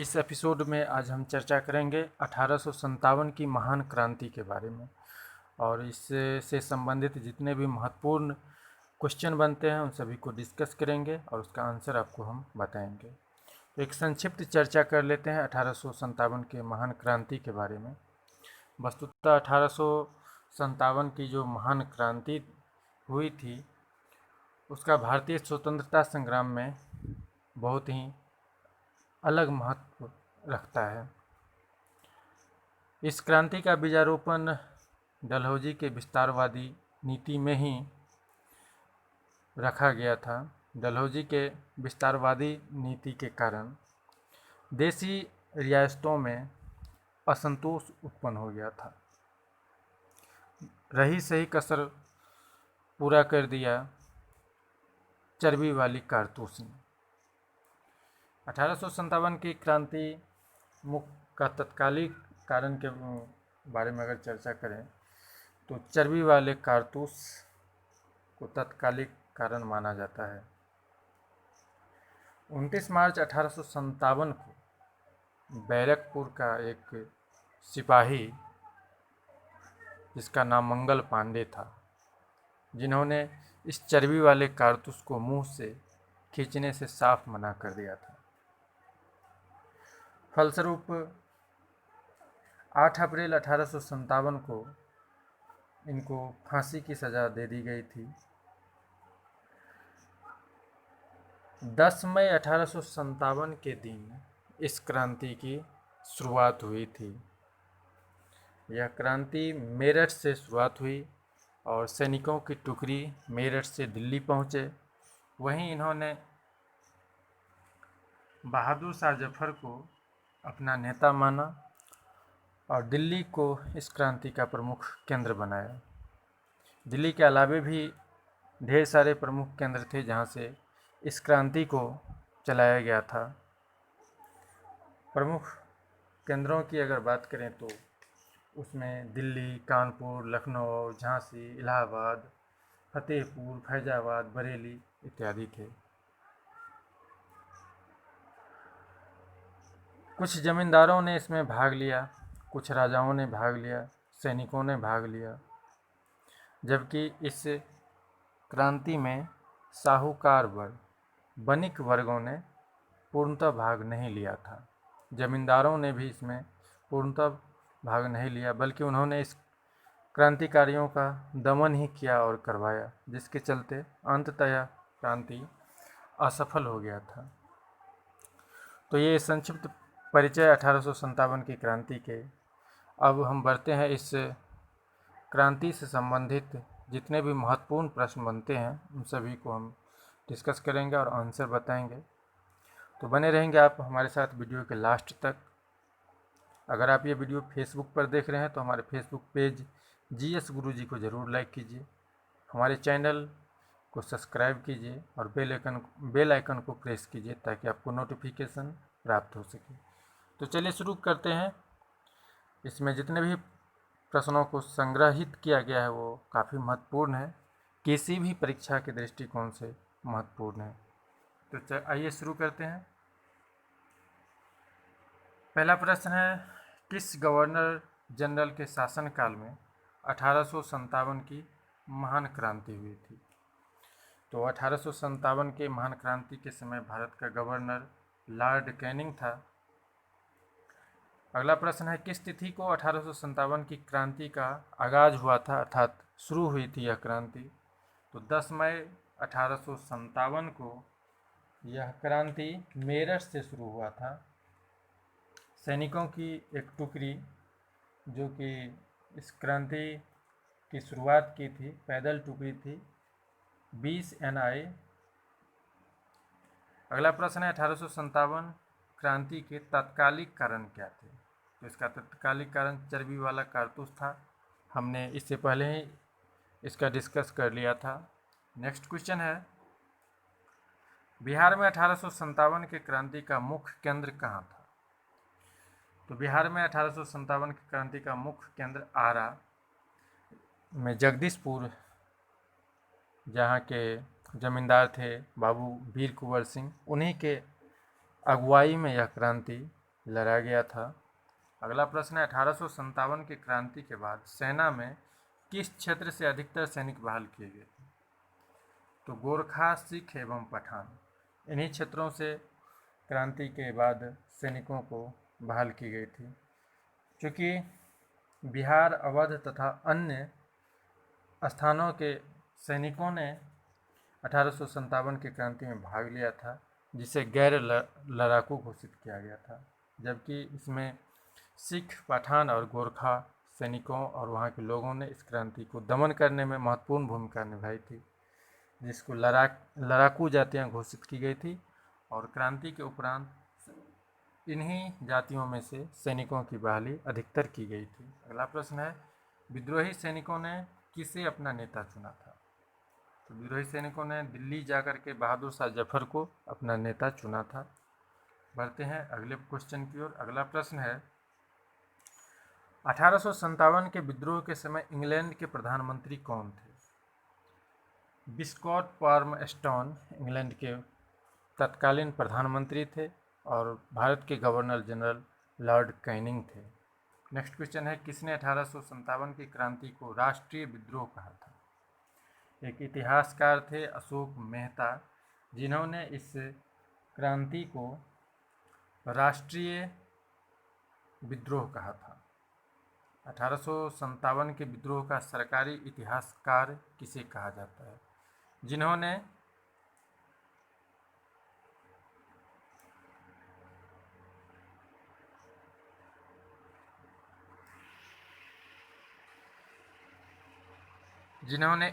इस एपिसोड में आज हम चर्चा करेंगे 1857 की महान क्रांति के बारे में और इससे संबंधित जितने भी महत्वपूर्ण क्वेश्चन बनते हैं उन सभी को डिस्कस करेंगे और उसका आंसर आपको हम बताएंगे। तो एक संक्षिप्त चर्चा कर लेते हैं 1857 के महान क्रांति के बारे में। वस्तुतः 1857 की जो महान क्रांति हुई थी उसका भारतीय स्वतंत्रता संग्राम में बहुत ही अलग महत्व रखता है। इस क्रांति का बीजारोपण डलहौजी के विस्तारवादी नीति में ही रखा गया था। डलहौजी के विस्तारवादी नीति के कारण देशी रियासतों में असंतोष उत्पन्न हो गया था। रही सही कसर पूरा कर दिया चर्बी वाली कारतूस ने। 1857 की क्रांति मुख्य का तत्कालिक कारण के बारे में अगर चर्चा करें तो चर्बी वाले कारतूस को तत्कालिक कारण माना जाता है। 29 मार्च 1857 को बैरकपुर का एक सिपाही जिसका नाम मंगल पांडे था, जिन्होंने इस चर्बी वाले कारतूस को मुंह से खींचने से साफ मना कर दिया था। फलस्वरूप 8 अप्रैल 1857 को इनको फांसी की सज़ा दे दी गई थी। 10 मई 1857 के दिन इस क्रांति की शुरुआत हुई थी। यह क्रांति मेरठ से शुरुआत हुई और सैनिकों की टुकड़ी मेरठ से दिल्ली पहुँचे। वहीं इन्होंने बहादुर शाह जफर को अपना नेता माना और दिल्ली को इस क्रांति का प्रमुख केंद्र बनाया। दिल्ली के अलावे भी ढेर सारे प्रमुख केंद्र थे जहां से इस क्रांति को चलाया गया था। प्रमुख केंद्रों की अगर बात करें तो उसमें दिल्ली, कानपुर, लखनऊ, झांसी, इलाहाबाद, फतेहपुर, फैजाबाद, बरेली इत्यादि थे। कुछ जमींदारों ने इसमें भाग लिया, कुछ राजाओं ने भाग लिया, सैनिकों ने भाग लिया, जबकि इस क्रांति में साहूकार वर्ग, बणिक वर्गों ने पूर्णतः भाग नहीं लिया था। जमींदारों ने भी इसमें पूर्णतः भाग नहीं लिया, बल्कि उन्होंने इस क्रांतिकारियों का दमन ही किया और करवाया, जिसके चलते अंततः क्रांति असफल हो गया था। तो ये संक्षिप्त परिचय 1857 की क्रांति के। अब हम बढ़ते हैं इस क्रांति से संबंधित जितने भी महत्वपूर्ण प्रश्न बनते हैं उन सभी को हम डिस्कस करेंगे और आंसर बताएंगे। तो बने रहेंगे आप हमारे साथ वीडियो के लास्ट तक। अगर आप ये वीडियो फेसबुक पर देख रहे हैं तो हमारे फेसबुक पेज GS गुरुजी को ज़रूर लाइक कीजिए, हमारे चैनल को सब्सक्राइब कीजिए और बेल आइकन को प्रेस कीजिए ताकि आपको नोटिफिकेशन प्राप्त हो सके। तो चलिए शुरू करते हैं। इसमें जितने भी प्रश्नों को संग्रहित किया गया है वो काफ़ी महत्वपूर्ण है, किसी भी परीक्षा के दृष्टिकोण से महत्वपूर्ण है। तो आइए शुरू करते हैं। पहला प्रश्न है, किस गवर्नर जनरल के शासनकाल में 1857 की महान क्रांति हुई थी? तो 1857 के महान क्रांति के समय भारत का गवर्नर लॉर्ड कैनिंग था। अगला प्रश्न है, किस तिथि को 1857 की क्रांति का आगाज हुआ था, अर्थात शुरू हुई थी यह क्रांति? तो 10 मई 1857 को यह क्रांति मेरठ से शुरू हुआ था। सैनिकों की एक टुकड़ी जो कि इस क्रांति की शुरुआत की थी, पैदल टुकड़ी थी, 20 NI। अगला प्रश्न है, 1857 क्रांति के तात्कालिक कारण क्या थे? तो इसका तात्कालिक कारण चर्बी वाला कारतूस था। हमने इससे पहले ही इसका डिस्कस कर लिया था। नेक्स्ट क्वेश्चन है, बिहार में 1857 के क्रांति का मुख्य केंद्र कहाँ था? तो बिहार में 1857 की क्रांति का मुख्य केंद्र आरा में जगदीशपुर, जहाँ के जमींदार थे बाबू वीर कुंवर सिंह, उन्हीं के अगुवाई में यह क्रांति लड़ा गया था। अगला प्रश्न है 1857 की क्रांति के बाद सेना में किस क्षेत्र से अधिकतर सैनिक बहाल किए गए थे? तो गोरखा, सिख एवं पठान, इन्हीं क्षेत्रों से क्रांति के बाद सैनिकों को बहाल की गई थी। चूँकि बिहार, अवध तथा अन्य स्थानों के सैनिकों ने 1857 की क्रांति में भाग लिया था, जिसे गैर लड़ाकू घोषित किया गया था, जबकि इसमें सिख, पठान और गोरखा सैनिकों और वहाँ के लोगों ने इस क्रांति को दमन करने में महत्वपूर्ण भूमिका निभाई थी, जिसको लड़ाकू जातियाँ घोषित की गई थी। और क्रांति के उपरांत इन्हीं जातियों में से सैनिकों की बहाली अधिकतर की गई थी। अगला प्रश्न है विद्रोही सैनिकों ने किसे अपना नेता चुना था? तो विद्रोही सैनिकों ने दिल्ली जाकर के बहादुर शाह जफर को अपना नेता चुना था। बढ़ते हैं अगले क्वेश्चन की ओर। अगला प्रश्न है 1857 के विद्रोह के समय इंग्लैंड के प्रधानमंत्री कौन थे? बिस्कॉट पाल्मस्टोन इंग्लैंड के तत्कालीन प्रधानमंत्री थे और भारत के गवर्नर जनरल लॉर्ड कैनिंग थे। नेक्स्ट क्वेश्चन है किसने 1857 की क्रांति को राष्ट्रीय विद्रोह कहा था? एक इतिहासकार थे अशोक मेहता, जिन्होंने इस क्रांति को राष्ट्रीय विद्रोह कहा था। 1857 के विद्रोह का सरकारी इतिहासकार किसे कहा जाता है? जिन्होंने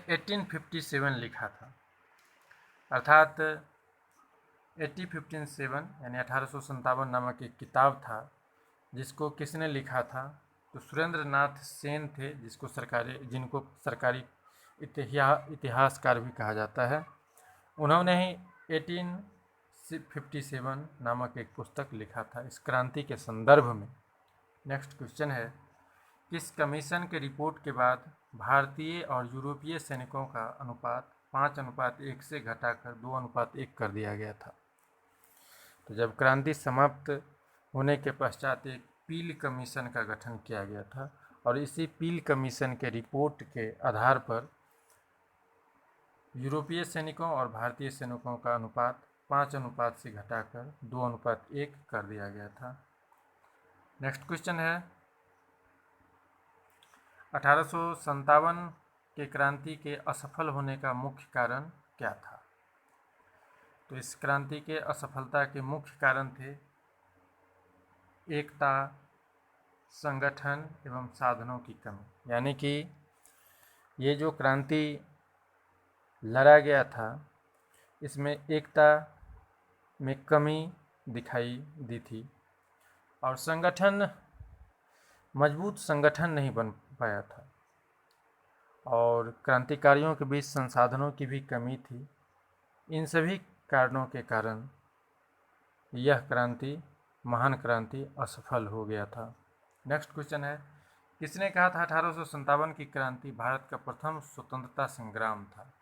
1857 लिखा था, अर्थात 1857 यानी 1857 नामक एक किताब था, जिसको किसने लिखा था? तो सुरेंद्र नाथ सेन थे, जिनको सरकारी इतिहासकार भी कहा जाता है। उन्होंने ही 1857 नामक एक पुस्तक लिखा था इस क्रांति के संदर्भ में। नेक्स्ट क्वेश्चन है किस कमीशन के रिपोर्ट के बाद भारतीय और यूरोपीय सैनिकों का अनुपात 5:1 से घटाकर 2:1 कर दिया गया था? तो जब क्रांति समाप्त होने के पश्चात एक पील कमीशन का गठन किया गया था और इसी पील कमीशन के रिपोर्ट के आधार पर यूरोपीय सैनिकों और भारतीय सैनिकों का अनुपात 5 से घटाकर 2:1 कर दिया गया था। नेक्स्ट क्वेश्चन है 1857 के क्रांति के असफल होने का मुख्य कारण क्या था? तो इस क्रांति के असफलता के मुख्य कारण थे एकता, संगठन एवं साधनों की कमी। यानी कि ये जो क्रांति लड़ा गया था, इसमें एकता में कमी दिखाई दी थी और मजबूत संगठन नहीं बन पाया था और क्रांतिकारियों के बीच संसाधनों की भी कमी थी। इन सभी कारणों के कारण यह क्रांति, महान क्रांति असफल हो गया था। नेक्स्ट क्वेश्चन है किसने कहा था 1857 की क्रांति भारत का प्रथम स्वतंत्रता संग्राम था?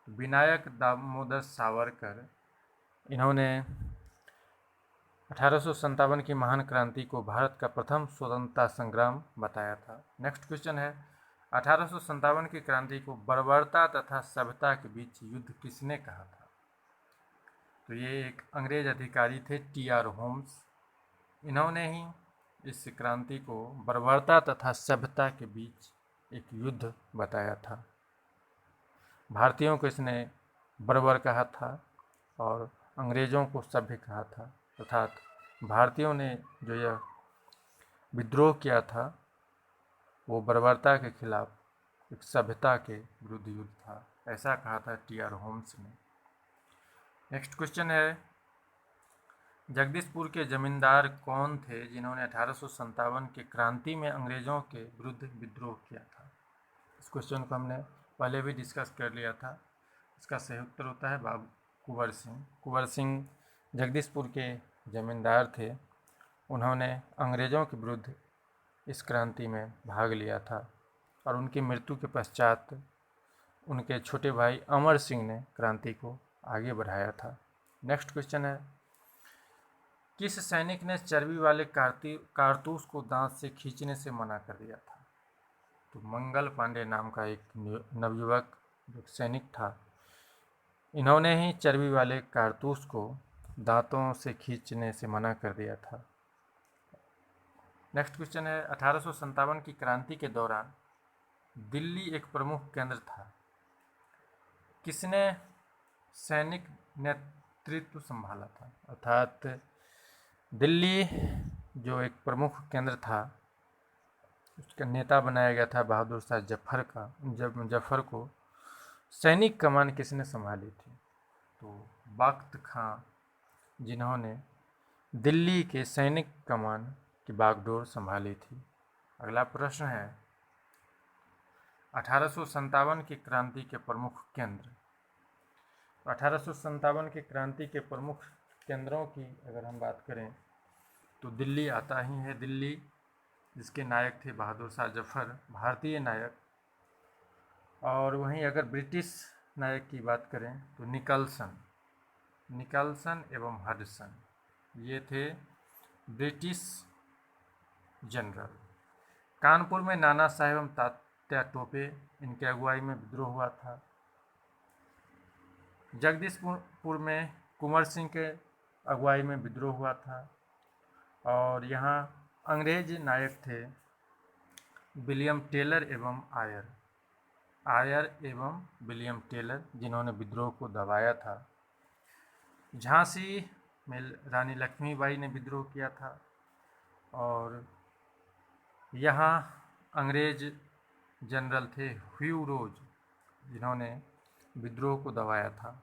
विनायक दामोदर सावरकर, इन्होंने 1857 की महान क्रांति को भारत का प्रथम स्वतंत्रता संग्राम बताया था। नेक्स्ट क्वेश्चन है 1857 की क्रांति को बर्बरता तथा सभ्यता के बीच युद्ध किसने कहा था? तो ये एक अंग्रेज अधिकारी थे टी.आर. होम्स, इन्होंने ही इस क्रांति को बर्बरता तथा सभ्यता के बीच एक युद्ध बताया था। भारतीयों को इसने बर्बर कहा था और अंग्रेज़ों को सभ्य कहा था, अर्थात भारतीयों ने जो यह विद्रोह किया था वो बर्बरता के खिलाफ एक सभ्यता के विरुद्ध युद्ध था, ऐसा कहा था टी.आर. होम्स ने। नेक्स्ट क्वेश्चन है जगदीशपुर के जमींदार कौन थे जिन्होंने 1857 के क्रांति में अंग्रेज़ों के विरुद्ध विद्रोह किया था? इस क्वेश्चन को हमने पहले भी डिस्कस कर लिया था। इसका सही उत्तर होता है बाबू कुंवर सिंह। कुंवर सिंह जगदीशपुर के जमींदार थे, उन्होंने अंग्रेज़ों के विरुद्ध इस क्रांति में भाग लिया था और उनकी मृत्यु के पश्चात उनके छोटे भाई अमर सिंह ने क्रांति को आगे बढ़ाया था। नेक्स्ट क्वेश्चन है किस सैनिक ने चर्बी वाले कारतूस को दांत से खींचने से मना कर दिया था? तो मंगल पांडे नाम का एक नवयुवक जो सैनिक था, इन्होंने ही चर्बी वाले कारतूस को दांतों से खींचने से मना कर दिया था। नेक्स्ट क्वेश्चन है, 1857 की क्रांति के दौरान दिल्ली एक प्रमुख केंद्र था। किसने सैनिक नेतृत्व संभाला था? अर्थात दिल्ली जो एक प्रमुख केंद्र था, उसका नेता बनाया गया था बहादुर शाह जफर को सैनिक कमान किसने संभाली थी? तो बख्त खां, जिन्होंने दिल्ली के सैनिक कमान की बागडोर संभाली थी। अगला प्रश्न है, 1857 की क्रांति के प्रमुख केंद्र। 1857 की क्रांति के प्रमुख केंद्रों की अगर हम बात करें तो दिल्ली आता ही है। दिल्ली जिसके नायक थे बहादुर शाह जफर, भारतीय नायक। और वहीं अगर ब्रिटिश नायक की बात करें तो निकल्सन एवं हडसन, ये थे ब्रिटिश जनरल। कानपुर में नाना साहेब एवं तात्या टोपे, इनके अगुवाई में विद्रोह हुआ था। जगदीशपुर में कुंवर सिंह के अगुवाई में विद्रोह हुआ था। और यहाँ अंग्रेज नायक थे विलियम टेलर एवं आयर एवं विलियम टेलर, जिन्होंने विद्रोह को दबाया था। झांसी में रानी लक्ष्मीबाई ने विद्रोह किया था। और यहाँ अंग्रेज जनरल थे ह्यू रोज, जिन्होंने विद्रोह को दबाया था।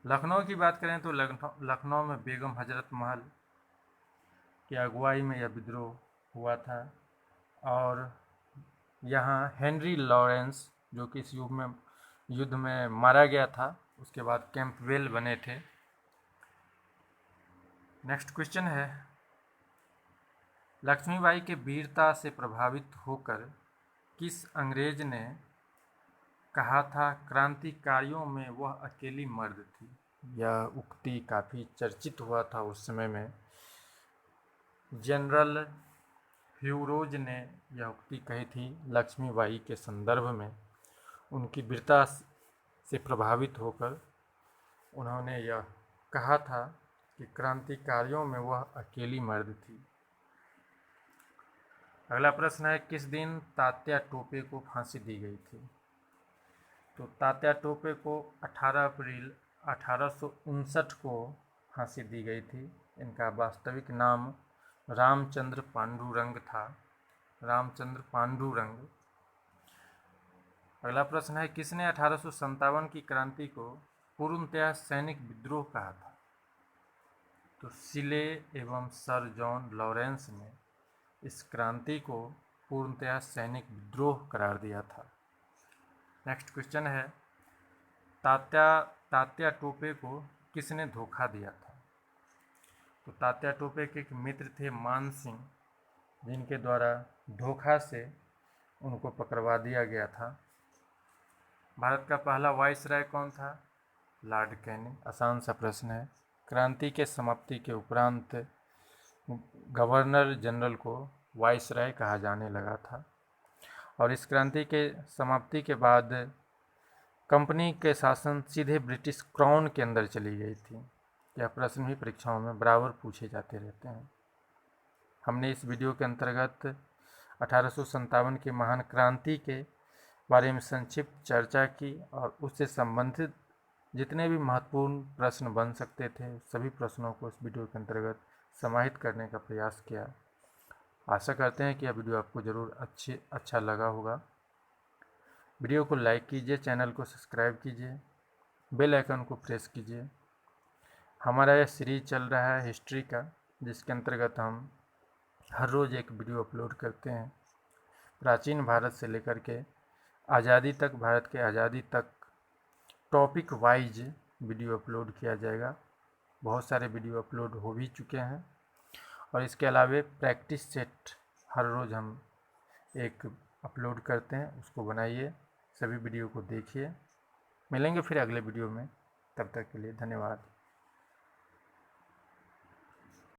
लखनऊ की बात करें तो लखनऊ में बेगम हजरत महल की अगुवाई में यह विद्रोह हुआ था। और यहाँ हेनरी लॉरेंस, जो कि इस युद्ध में मारा गया था, उसके बाद कैंपबेल बने थे। नेक्स्ट क्वेश्चन है, लक्ष्मीबाई के वीरता से प्रभावित होकर किस अंग्रेज ने कहा था क्रांतिकारियों में वह अकेली मर्द थी? यह उक्ति काफ़ी चर्चित हुआ था उस समय में। जनरल ह्यू रोज ने यह उक्ति कही थी लक्ष्मीबाई के संदर्भ में। उनकी वीरता से प्रभावित होकर उन्होंने यह कहा था कि क्रांतिकारियों में वह अकेली मर्द थी। अगला प्रश्न है, किस दिन तात्या टोपे को फांसी दी गई थी? तो तात्या टोपे को 18 अप्रैल 1859 को फांसी दी गई थी। इनका वास्तविक नाम रामचंद्र पांडुरंग था, रामचंद्र पांडुरंग। अगला प्रश्न है, किसने 1857 की क्रांति को पूर्णतया सैनिक विद्रोह कहा था? तो सिले एवं सर जॉन लॉरेंस ने इस क्रांति को पूर्णतया सैनिक विद्रोह करार दिया था। नेक्स्ट क्वेश्चन है, तात्या टोपे को किसने धोखा दिया था? तो तात्या टोपे के एक मित्र थे मान सिंह, जिनके द्वारा धोखा से उनको पकड़वा दिया गया था। भारत का पहला वाइसराय कौन था? Lord Canning. आसान सा प्रश्न है। क्रांति के समाप्ति के उपरांत गवर्नर जनरल को वाइसराय कहा जाने लगा था। और इस क्रांति के समाप्ति के बाद कंपनी के शासन सीधे ब्रिटिश क्राउन के अंदर चली गई थी। यह प्रश्न भी परीक्षाओं में बराबर पूछे जाते रहते हैं। हमने इस वीडियो के अंतर्गत 1857 की महान क्रांति के बारे में संक्षिप्त चर्चा की और उससे संबंधित जितने भी महत्वपूर्ण प्रश्न बन सकते थे सभी प्रश्नों को इस वीडियो के अंतर्गत समाहित करने का प्रयास किया। आशा करते हैं कि यह वीडियो आपको ज़रूर अच्छा लगा होगा। वीडियो को लाइक कीजिए, चैनल को सब्सक्राइब कीजिए, बेल आइकन को प्रेस कीजिए। हमारा यह सीरीज चल रहा है हिस्ट्री का, जिसके अंतर्गत हम हर रोज़ एक वीडियो अपलोड करते हैं। प्राचीन भारत से लेकर के आज़ादी तक, भारत के आज़ादी तक टॉपिक वाइज वीडियो अपलोड किया जाएगा। बहुत सारे वीडियो अपलोड हो भी चुके हैं। और इसके अलावे प्रैक्टिस सेट हर रोज़ हम एक अपलोड करते हैं, उसको बनाइए, सभी वीडियो को देखिए। मिलेंगे फिर अगले वीडियो में, तब तक के लिए धन्यवाद।